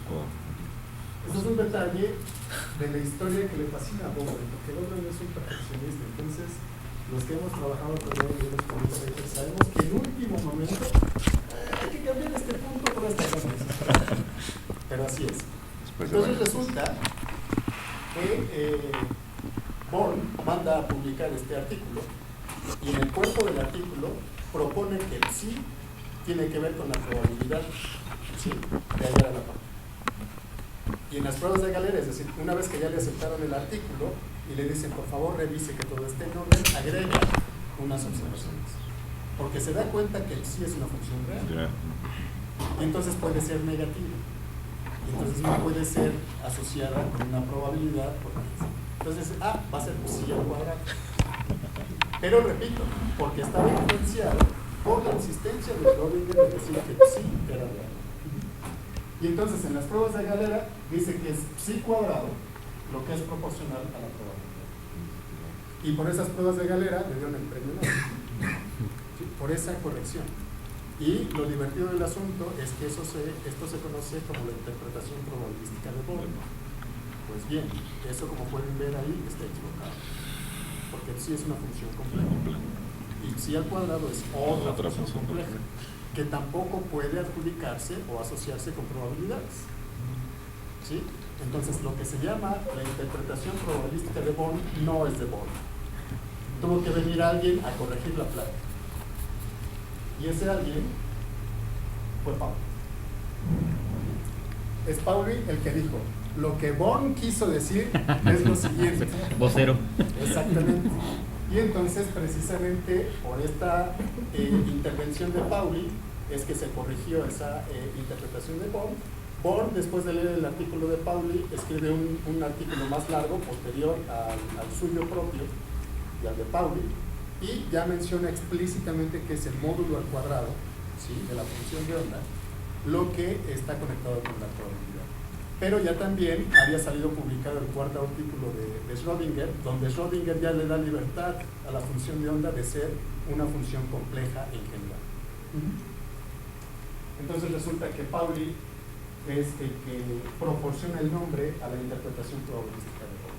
Eso es un detalle de la historia que le fascina a Bowden, porque Bowden es un perfeccionista. Entonces, los que hemos trabajado con él y los comunicadores sabemos que en último momento hay que cambiar este punto por esta cosa. Pero así es. Entonces resulta que Born manda a publicar este artículo y en el cuerpo del artículo propone que el sí tiene que ver con la probabilidad, ¿sí?, de hallar a la parte. Y en las pruebas de Galera, es decir, una vez que ya le aceptaron el artículo y le dicen, por favor, revise que todo esté en orden, agrega unas observaciones. Porque se da cuenta que el sí es una función real. Y entonces puede ser negativa. Y entonces no puede ser asociada con una probabilidad. Entonces, va a ser sí al cuadrado. Pero repito, porque estaba influenciado por la insistencia de Schrödinger de decir que el sí era real. Y entonces en las pruebas de Galera dice que es psi cuadrado lo que es proporcional a la probabilidad. Y por esas pruebas de Galera le dieron el premio Nobel, ¿sí?, por esa corrección. Y lo divertido del asunto es que esto se conoce como la interpretación probabilística de Born. Pues bien, eso, como pueden ver ahí, está equivocado. Porque el sí es una función compleja. Y psi al cuadrado es otra función compleja, que tampoco puede adjudicarse o asociarse con probabilidades. ¿Sí? Entonces, lo que se llama la interpretación probabilística de Born no es de Born. Tuvo que venir alguien a corregir la placa. Y ese alguien fue Pauli. Es Pauli el que dijo, lo que Born quiso decir es lo siguiente. Vocero. Exactamente. Y entonces, precisamente por esta intervención de Pauli, es que se corrigió esa interpretación de Born. Born, después de leer el artículo de Pauli, escribe un artículo más largo, posterior al suyo propio y al de Pauli, y ya menciona explícitamente que es el módulo al cuadrado, ¿sí?, de la función de onda, lo que está conectado con la probabilidad. Pero ya también había salido publicado el cuarto artículo de Schrödinger, donde Schrödinger ya le da libertad a la función de onda de ser una función compleja en general. Entonces resulta que Pauli es el que proporciona el nombre a la interpretación probabilística de Born,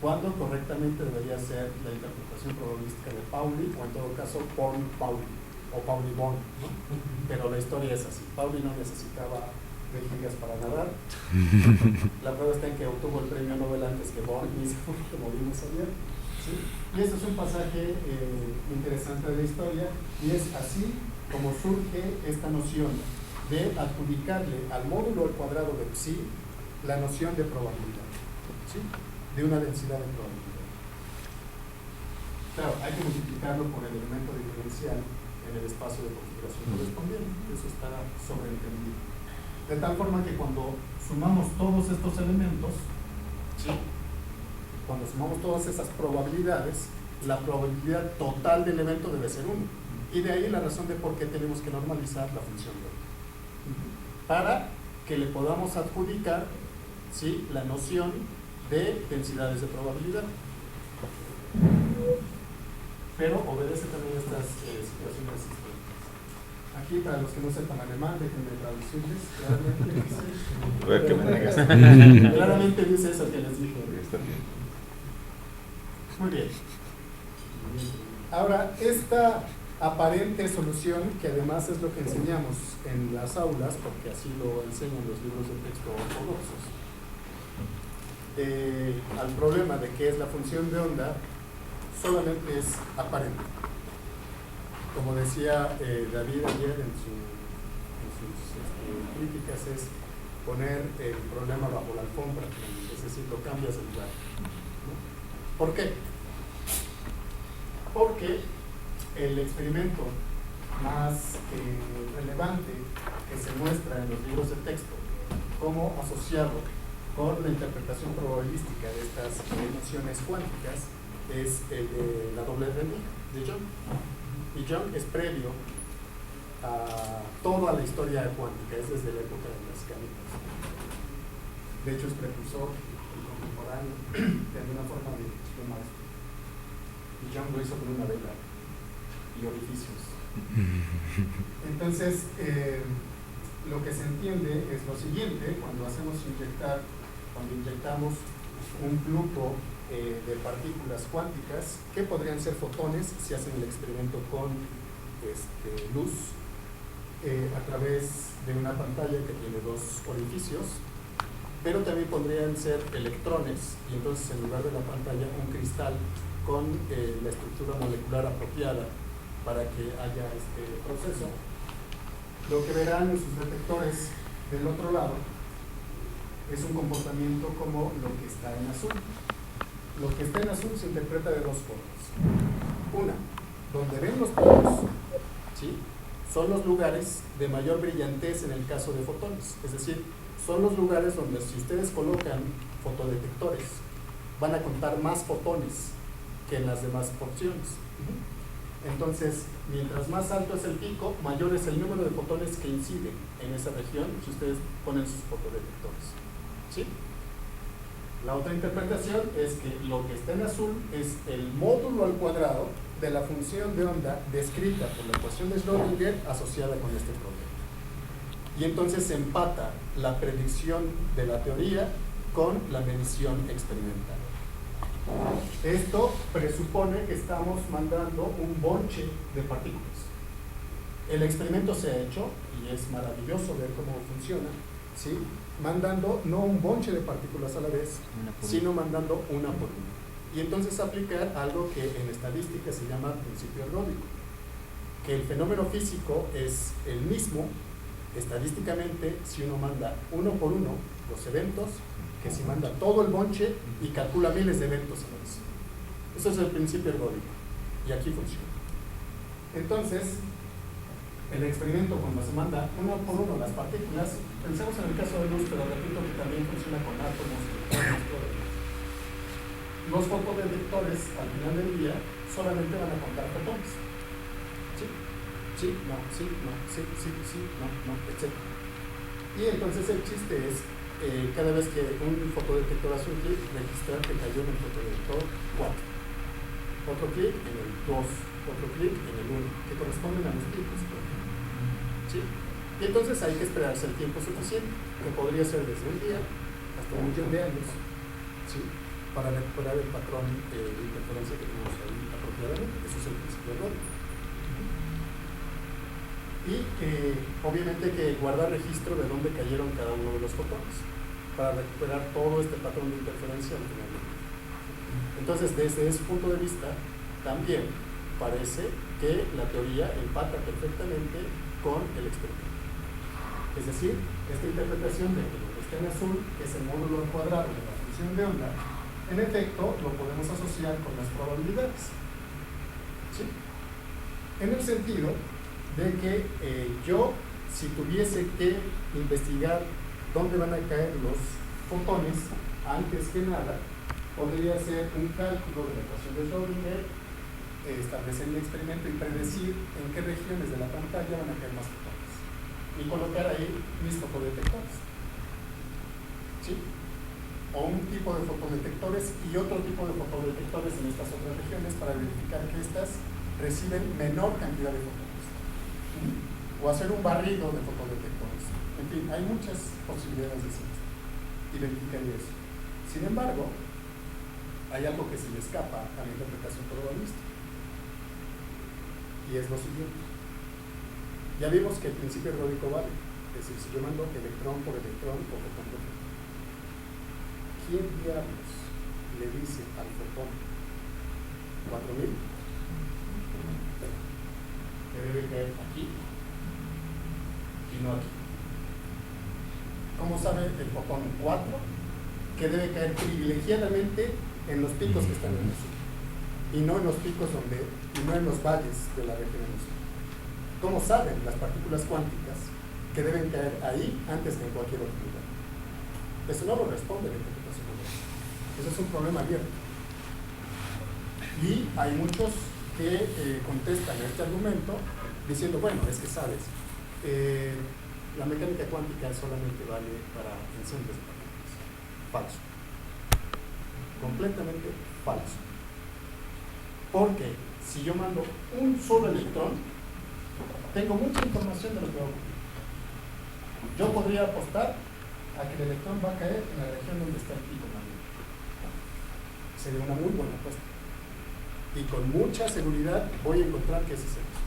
cuando correctamente debería ser la interpretación probabilística de Pauli, o en todo caso Born-Pauli, o Pauli-Born, ¿no? Pero la historia es así. Pauli no necesitaba vejigas para nadar. La prueba está en que obtuvo el premio Nobel antes que Born mismo, como vimos ayer, ¿sí? Y este es un pasaje interesante de la historia, y es así como surge esta noción de adjudicarle al módulo al cuadrado de psi la noción de probabilidad, ¿sí?, de una densidad de probabilidad. Claro, hay que multiplicarlo por el elemento diferencial en el espacio de configuración correspondiente. Eso está sobreentendido. De tal forma que cuando sumamos todos estos elementos, ¿sí?, cuando sumamos todas esas probabilidades, la probabilidad total del evento debe ser 1. Y de ahí la razón de por qué tenemos que normalizar la función de onda, para que le podamos adjudicar, ¿sí?, la noción de densidades de probabilidad. Pero obedece también a estas situaciones históricas. Aquí, para los que no sepan alemán, déjenme traducirles. Claramente dice eso que les dije. Muy bien. Ahora, esta aparente solución, que además es lo que enseñamos en las aulas, porque así lo enseñan los libros de texto ortodoxos, al problema de qué es la función de onda, solamente es aparente. Como decía David ayer en sus críticas, es poner el problema bajo la alfombra, es decir, lo cambias de lugar, ¿no? ¿Por qué? Porque el experimento más relevante que se muestra en los libros de texto como asociado con la interpretación probabilística de estas nociones cuánticas es el de la doble enemiga de Young. Y Young es previo a toda la historia cuántica, es desde la época de las canicas. De hecho, es precursor y contemporáneo de alguna forma de lo maestro. Y Young lo hizo con una vela y orificios. Entonces, lo que se entiende es lo siguiente: cuando inyectamos un flujo de partículas cuánticas, que podrían ser fotones si hacen el experimento con luz, a través de una pantalla que tiene dos orificios, pero también podrían ser electrones, y entonces en lugar de la pantalla un cristal con la estructura molecular apropiada para que haya este proceso. Lo que verán en sus detectores del otro lado es un comportamiento como lo que está en azul. Lo que está en azul se interpreta de dos formas. Una, donde ven los picos, ¿sí?, son los lugares de mayor brillantez en el caso de fotones. Es decir, son los lugares donde si ustedes colocan fotodetectores, van a contar más fotones que en las demás porciones. Entonces, mientras más alto es el pico, mayor es el número de fotones que inciden en esa región si ustedes ponen sus fotodetectores, ¿sí? La otra interpretación es que lo que está en azul es el módulo al cuadrado de la función de onda descrita por la ecuación de Schrödinger asociada con este problema. Y entonces se empata la predicción de la teoría con la medición experimental. Esto presupone que estamos mandando un bonche de partículas. El experimento se ha hecho y es maravilloso ver cómo funciona, ¿sí?, mandando no un bonche de partículas a la vez, sino mandando una por una. Y entonces aplicar algo que en estadística se llama principio ergódico, que el fenómeno físico es el mismo estadísticamente si uno manda uno por uno los eventos que si manda todo el bonche y calcula miles de eventos a la vez. Eso es el principio ergódico y aquí funciona. Entonces, el experimento, cuando se manda uno por uno las partículas, pensemos en el caso de luz, pero repito que también funciona con átomos, los fotodetectores al final del día solamente van a contar fotones. Sí, sí, no, sí, no, sí, sí, sí, no, no, etc. Y entonces el chiste es, cada vez que un fotodetector hace un clic, registrar que cayó en el fotodetector 4. Otro clic en el 2, otro clic en el 1, que corresponden a los picos. ¿Sí? Y entonces hay que esperarse el tiempo suficiente, que podría ser desde un día hasta 1 millón de años, ¿sí?, para recuperar el patrón de interferencia que tenemos ahí apropiadamente. Eso es el principio ergódico. Y obviamente que guardar registro de dónde cayeron cada uno de los fotones para recuperar todo este patrón de interferencia al final. Entonces, desde ese punto de vista, también parece que la teoría empata perfectamente con el experimento. Es decir, esta interpretación de que lo que está en azul es el módulo al cuadrado de la función de onda, en efecto, lo podemos asociar con las probabilidades, ¿sí?, en el sentido de que yo, si tuviese que investigar dónde van a caer los fotones, antes que nada, podría hacer un cálculo de la ecuación de Schrödinger, establecer un experimento y predecir en qué regiones de la pantalla van a caer más fotones, y colocar ahí mis fotodetectores, ¿sí?, o un tipo de fotodetectores y otro tipo de fotodetectores en estas otras regiones para verificar que estas reciben menor cantidad de fotones, o hacer un barrido de fotodetectores. En fin, hay muchas posibilidades de hacer esto y verificar eso. Sin embargo, hay algo que se le escapa a la interpretación probabilística, y es lo siguiente. Ya vimos que el principio ergódico vale, es decir, si yo mando electrón por electrón o fotón por fotón, ¿quién diablos le dice al fotón 4000 que debe caer aquí y no aquí? ¿Cómo sabe el fotón 4 que debe caer privilegiadamente en los picos que están en el sur y no en los picos y no en los valles de la región en el sur? ¿Cómo saben las partículas cuánticas que deben caer ahí antes que en cualquier otro lugar? Eso no lo responde la interpretación moderna. Eso es un problema abierto. Y hay muchos que contestan a este argumento diciendo, bueno, es que sabes, la mecánica cuántica solamente vale para ensembles de partículas. Falso. Completamente falso. Porque si yo mando un solo electrón, tengo mucha información de lo que va a ocurrir. Yo podría apostar a que el electrón va a caer en la región donde está el pico magnético. Sería una muy buena apuesta. Y con mucha seguridad voy a encontrar que ese es el